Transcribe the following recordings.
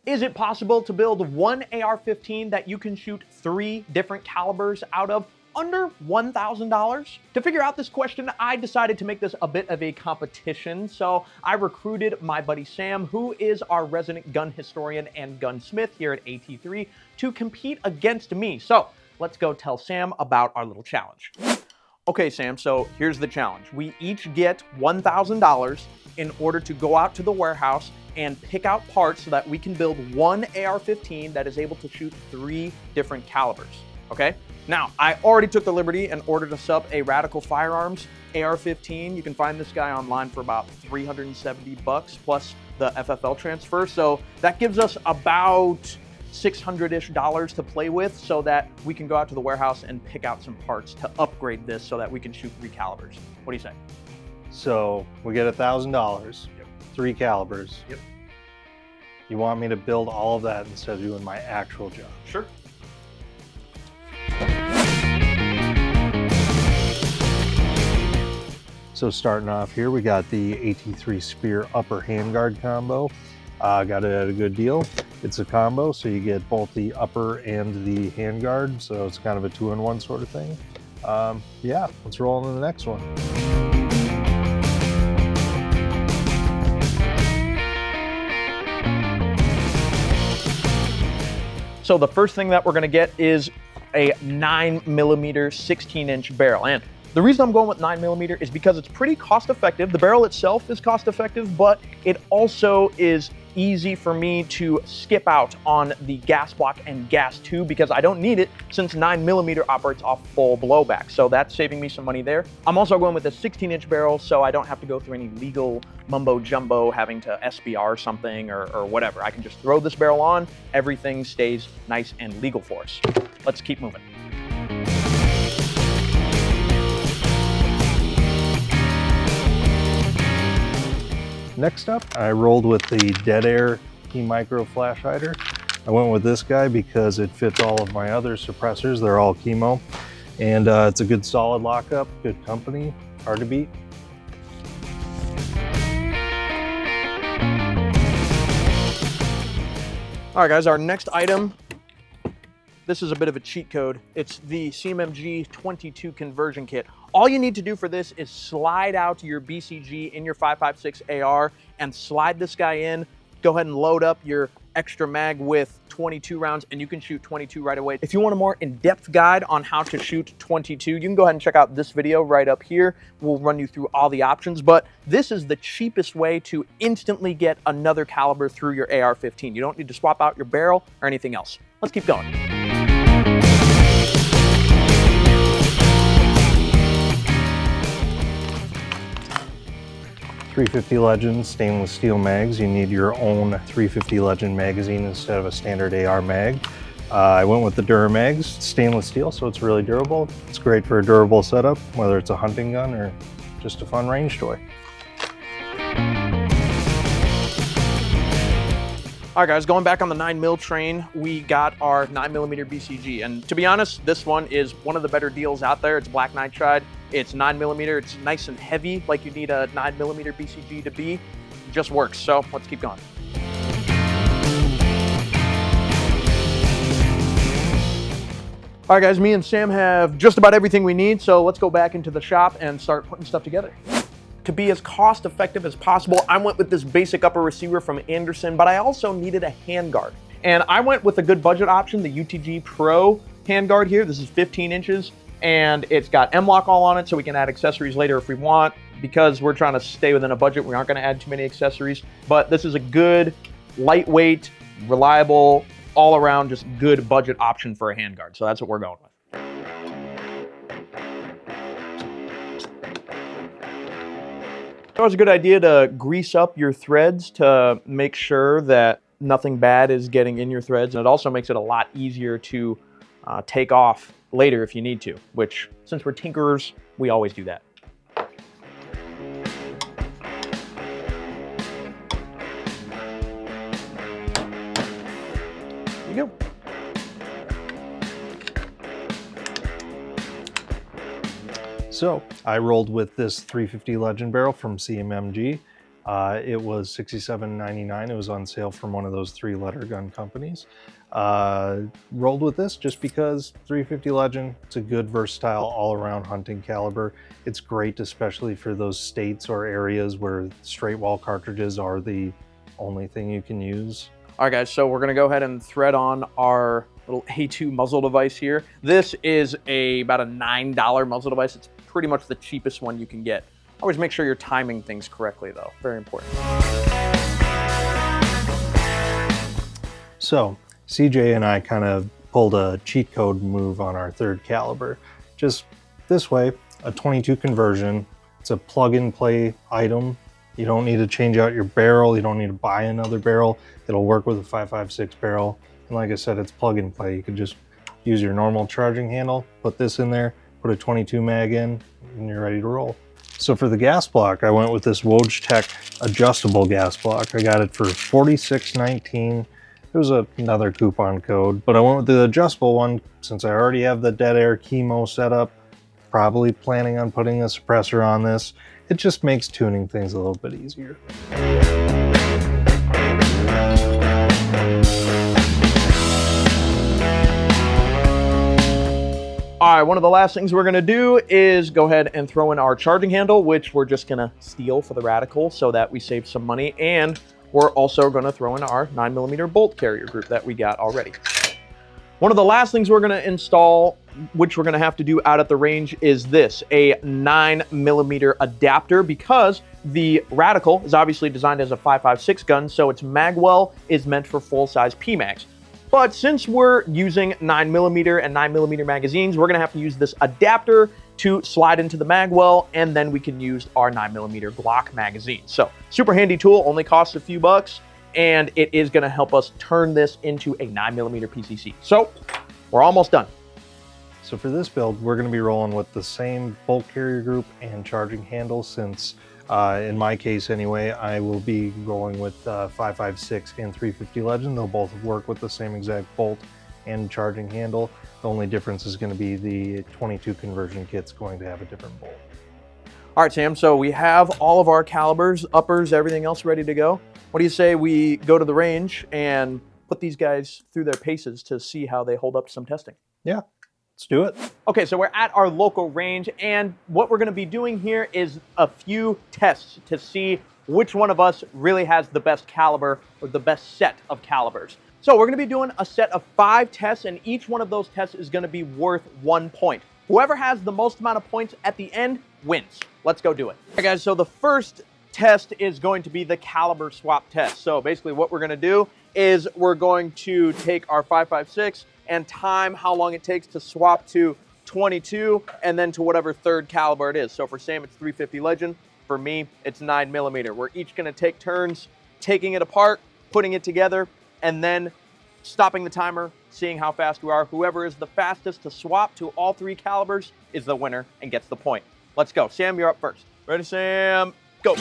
Is it possible to build one AR-15 that you can shoot 3 different calibers out of under $1,000? To figure out this question, I decided to make this a bit of a competition. So I recruited my buddy Sam, who is our resident gun historian and gunsmith here at AT3, to compete against me. So let's go tell Sam about our little challenge. Okay, Sam, so here's the challenge. We each get $1,000 in order to go out to the warehouse and pick out parts so that we can build one AR-15 that is able to shoot 3 different calibers, okay? Now, I already took the liberty and ordered us up a Radical Firearms AR-15. You can find this guy online for about $370 plus the FFL transfer. So that gives us about $600-ish to play with so that we can go out to the warehouse and pick out some parts to upgrade this so that we can shoot 3 calibers. What do you say? So we get $1,000, 3 calibers. Yep. You want me to build all of that instead of doing my actual job? Sure. So starting off here, we got the AT3 Spear upper handguard combo. Got it at a good deal. It's a combo, so you get both the upper and the handguard, so it's kind of a 2-in-1 sort of thing. Yeah, let's roll into the next one. So the first thing that we're gonna get is a 9mm 16-inch barrel. And the reason I'm going with 9mm is because it's pretty cost effective. The barrel itself is cost effective, but it also is easy for me to skip out on the gas block and gas tube because I don't need it since 9mm operates off full blowback. So that's saving me some money there. I'm also going with a 16-inch barrel so I don't have to go through any legal mumbo jumbo having to SBR something or whatever. I can just throw this barrel on, everything stays nice and legal for us. Let's keep moving. Next up, I rolled with the Dead Air Key Micro Flash Hider. I went with this guy because it fits all of my other suppressors. They're all chemo, and it's a good solid lockup, good company, hard to beat. All right, guys, our next item, this is a bit of a cheat code. It's the CMMG 22 conversion kit. All you need to do for this is slide out your BCG in your 5.56 AR and slide this guy in. Go ahead and load up your extra mag with 22 rounds and you can shoot 22 right away. If you want a more in-depth guide on how to shoot 22, you can go ahead and check out this video right up here. We'll run you through all the options, but this is the cheapest way to instantly get another caliber through your AR-15. You don't need to swap out your barrel or anything else. Let's keep going. .350 Legend stainless steel mags. You need your own .350 Legend magazine instead of a standard AR mag. I went with the Duramags, stainless steel, so it's really durable. It's great for a durable setup, whether it's a hunting gun or just a fun range toy. All right, guys, going back on the 9mm train, we got our 9mm BCG. And to be honest, this one is one of the better deals out there. It's black nitride. It's 9mm. It's nice and heavy, like you need a 9mm BCG to be. It just works. So let's keep going. All right, guys, me and Sam have just about everything we need. So let's go back into the shop and start putting stuff together. To be as cost effective as possible, I went with this basic upper receiver from Anderson, but I also needed a handguard. And I went with a good budget option, the UTG Pro handguard here. This is 15 inches and it's got M-LOK all on it, so we can add accessories later if we want. Because we're trying to stay within a budget, we aren't gonna add too many accessories, but this is a good, lightweight, reliable, all around just good budget option for a handguard. So that's what we're going with. It's always a good idea to grease up your threads to make sure that nothing bad is getting in your threads. And it also makes it a lot easier to take off later if you need to, which since we're tinkerers, we always do that. There you go. So I rolled with this .350 Legend barrel from CMMG. It was $67.99. It was on sale from one of those 3-letter gun companies. Rolled with this just because 350 Legend, it's a good versatile all-around hunting caliber. It's great especially for those states or areas where straight wall cartridges are the only thing you can use. All right, guys, so we're gonna go ahead and thread on our little A2 muzzle device here. This is about a $9 muzzle device. It's pretty much the cheapest one you can get. Always make sure you're timing things correctly though, very important. So CJ and I kind of pulled a cheat code move on our 3rd caliber. Just this way, a 22 conversion. It's a plug and play item. You don't need to change out your barrel. You don't need to buy another barrel. It'll work with a 5.56 barrel. And like I said, it's plug and play. You could just use your normal charging handle, put this in there, put a 22 mag in, and you're ready to roll. So for the gas block, I went with this Wojtek adjustable gas block. I got it for $46.19. It was another coupon code, but I went with the adjustable one since I already have the dead air chemo set up. Probably planning on putting a suppressor on this. It just makes tuning things a little bit easier. All right, one of the last things we're gonna do is go ahead and throw in our charging handle, which we're just gonna steal for the Radical so that we save some money. And we're also gonna throw in our 9mm bolt carrier group that we got already. One of the last things we're gonna install, which we're gonna have to do out at the range, is this, a 9mm adapter, because the Radical is obviously designed as a 5.56 gun, so its Magwell is meant for full-size PMags. But since we're using 9mm and 9mm magazines, we're gonna have to use this adapter to slide into the Magwell, and then we can use our 9mm Glock magazine. So super handy tool, only costs a few bucks, and it is gonna help us turn this into a 9mm PCC. So we're almost done. So for this build, we're gonna be rolling with the same bolt carrier group and charging handle since, in my case anyway, I will be rolling with 5.56 and 350 Legend. They'll both work with the same exact bolt and charging handle. The only difference is gonna be the 22 conversion kit's going to have a different bolt. All right, Sam, so we have all of our calibers, uppers, everything else ready to go. What do you say we go to the range and put these guys through their paces to see how they hold up to some testing? Yeah, let's do it. Okay, so we're at our local range, and what we're gonna be doing here is a few tests to see which one of us really has the best caliber or the best set of calibers. So we're gonna be doing a set of 5 tests, and each one of those tests is gonna be worth 1 point. Whoever has the most amount of points at the end wins. Let's go do it. All right, guys, so the first test is going to be the caliber swap test. So basically what we're gonna do is we're going to take our 5.56 and time how long it takes to swap to 22 and then to whatever 3rd caliber it is. So for Sam, it's 350 Legend. For me, it's 9mm. We're each gonna take turns taking it apart, putting it together, and then stopping the timer, seeing how fast we are. Whoever is the fastest to swap to all 3 calibers is the winner and gets the point. Let's go. Sam, you're up first. Ready, Sam? Go.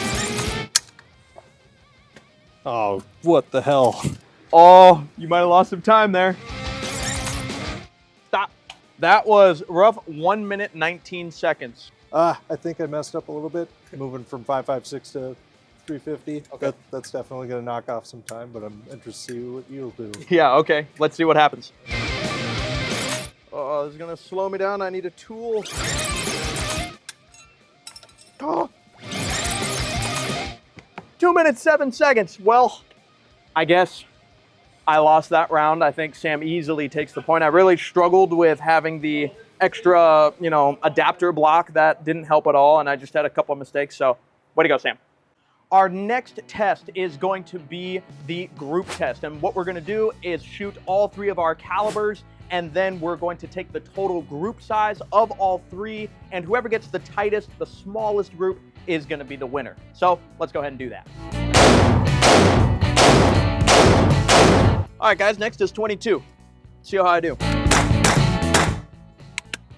Oh, what the hell? Oh, you might have lost some time there. Stop. That was rough 1 minute, 19 seconds. I think I messed up a little bit, moving from 5.56 to 350. Okay. That's definitely going to knock off some time, but I'm interested to see what you'll do. Yeah, okay. Let's see what happens. Oh, this is going to slow me down. I need a tool. Oh. 2 minutes, 7 seconds. Well, I guess I lost that round. I think Sam easily takes the point. I really struggled with having the extra, adapter block. That didn't help at all, and I just had a couple of mistakes. So, way to go, Sam. Our next test is going to be the group test, and what we're going to do is shoot all 3 of our calibers, and then we're going to take the total group size of all 3, and whoever gets the tightest, the smallest group is going to be the winner. So let's go ahead and do that. All right, guys, next is 22. See how I do.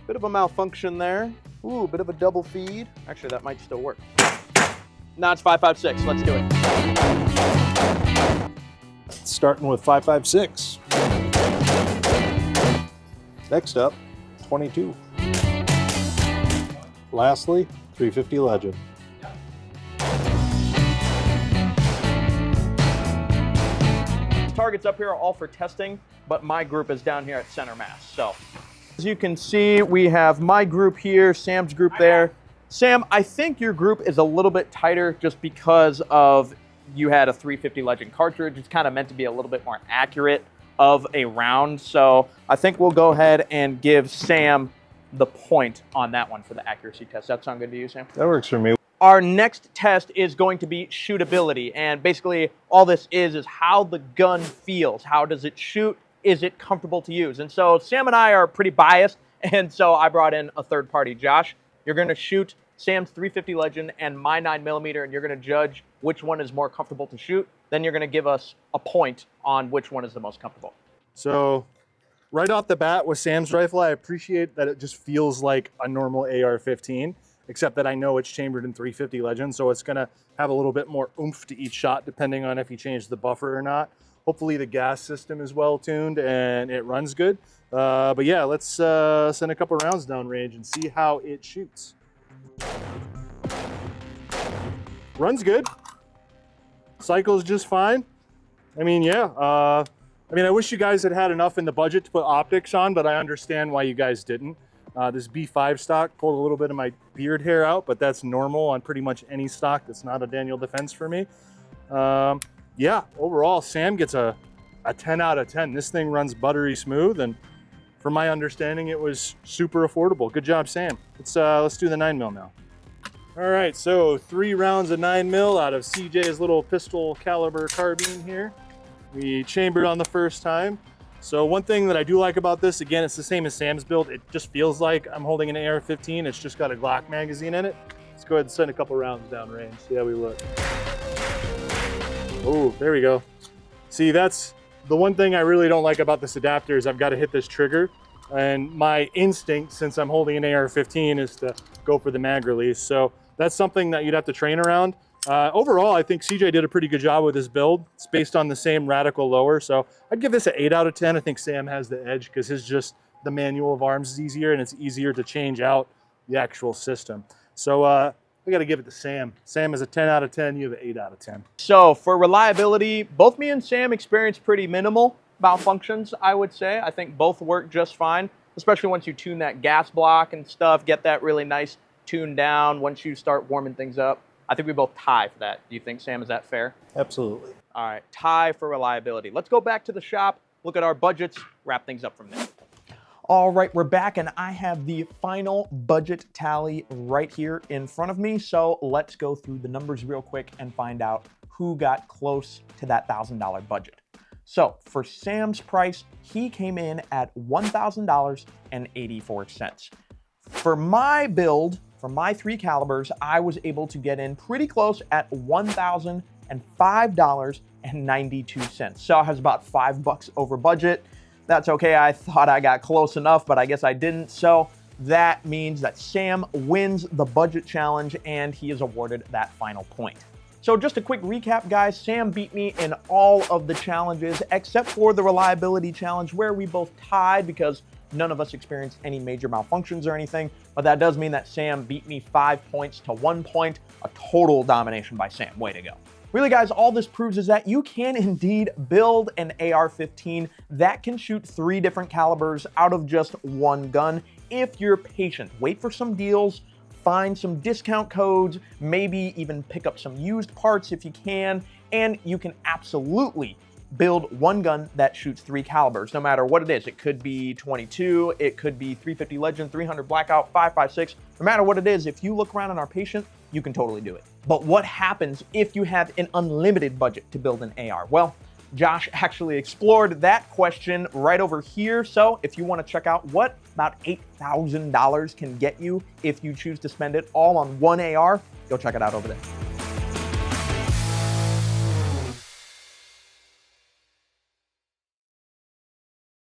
Bit of a malfunction there. Ooh, bit of a double feed. Actually, that might still work. Now it's 5.56. Let's do it. Starting with 5.56. Next up, 22. Lastly, 350 Legend. targets up here are all for testing, but my group is down here at center mass. So as you can see, we have my group here, Sam's group there. Sam, I think your group is a little bit tighter just because of you had a 350 Legend cartridge. It's kind of meant to be a little bit more accurate of a round. So I think we'll go ahead and give Sam the point on that one for the accuracy test. That sound good to you, Sam? That works for me. Our next test is going to be shootability. And basically all this is how the gun feels. How does it shoot? Is it comfortable to use? And so Sam and I are pretty biased. And so I brought in a third party. Josh, you're going to shoot Sam's 350 Legend and my 9mm, and you're going to judge which one is more comfortable to shoot. Then you're going to give us a point on which one is the most comfortable. So right off the bat with Sam's rifle, I appreciate that it just feels like a normal AR-15, except that I know it's chambered in 350 Legend, so it's going to have a little bit more oomph to each shot depending on if you change the buffer or not. Hopefully the gas system is well tuned and it runs good. But yeah, let's send a couple rounds downrange and see how it shoots. Runs good. Cycles just fine. I mean, yeah. I wish you guys had had enough in the budget to put optics on, but I understand why you guys didn't. This B5 stock pulled a little bit of my beard hair out, but that's normal on pretty much any stock that's not a Daniel Defense for me. Yeah, overall, Sam gets a 10 out of 10. This thing runs buttery smooth, and from my understanding, it was super affordable. Good job, Sam. Let's do the 9mm now. All right, so 3 rounds of 9mm out of CJ's little pistol caliber carbine here. We chambered on the first time. So one thing that I do like about this, again, it's the same as Sam's build. It just feels like I'm holding an AR-15. It's just got a Glock magazine in it. Let's go ahead and send a couple rounds downrange, see how we look. Oh, there we go. See, that's the one thing I really don't like about this adapter is I've got to hit this trigger. And my instinct, since I'm holding an AR-15, is to go for the mag release. So that's something that you'd have to train around. Overall, I think CJ did a pretty good job with his build. It's based on the same radical lower. So I'd give this an 8 out of 10. I think Sam has the edge because the manual of arms is easier and it's easier to change out the actual system. So I got to give it to Sam. Sam is a 10 out of 10. You have an 8 out of 10. So for reliability, both me and Sam experienced pretty minimal malfunctions, I would say. I think both work just fine, especially once you tune that gas block and stuff, get that really nice tuned down once you start warming things up. I think we both tie for that. Do you think, Sam, is that fair? Absolutely. All right, tie for reliability. Let's go back to the shop, look at our budgets, wrap things up from there. All right, we're back, and I have the final budget tally right here in front of me. So let's go through the numbers real quick and find out who got close to that $1,000 budget. So for Sam's price, he came in at $1,000.84. For my build, for my 3 calibers, I was able to get in pretty close at $1,005.92. So I was about $5 over budget. That's okay. I thought I got close enough, but I guess I didn't. So that means that Sam wins the budget challenge and he is awarded that final point. So just a quick recap, guys. Sam beat me in all of the challenges except for the reliability challenge where we both tied because none of us experienced any major malfunctions or anything. But that does mean that Sam beat me 5 points to 1 point. A total domination by Sam. Way to go. Really, guys, all this proves is that you can indeed build an AR-15 that can shoot 3 different calibers out of just 1 gun if you're patient. Wait for some deals, find some discount codes, maybe even pick up some used parts if you can, and you can absolutely build 1 gun that shoots 3 calibers, no matter what it is. It could be 22, it could be 350 Legend, 300 Blackout, 5.56. No matter what it is, if you look around and are patient, you can totally do it. But what happens if you have an unlimited budget to build an AR? Well, Josh actually explored that question right over here. So if you want to check out what about $8,000 can get you if you choose to spend it all on 1 AR, go check it out over there.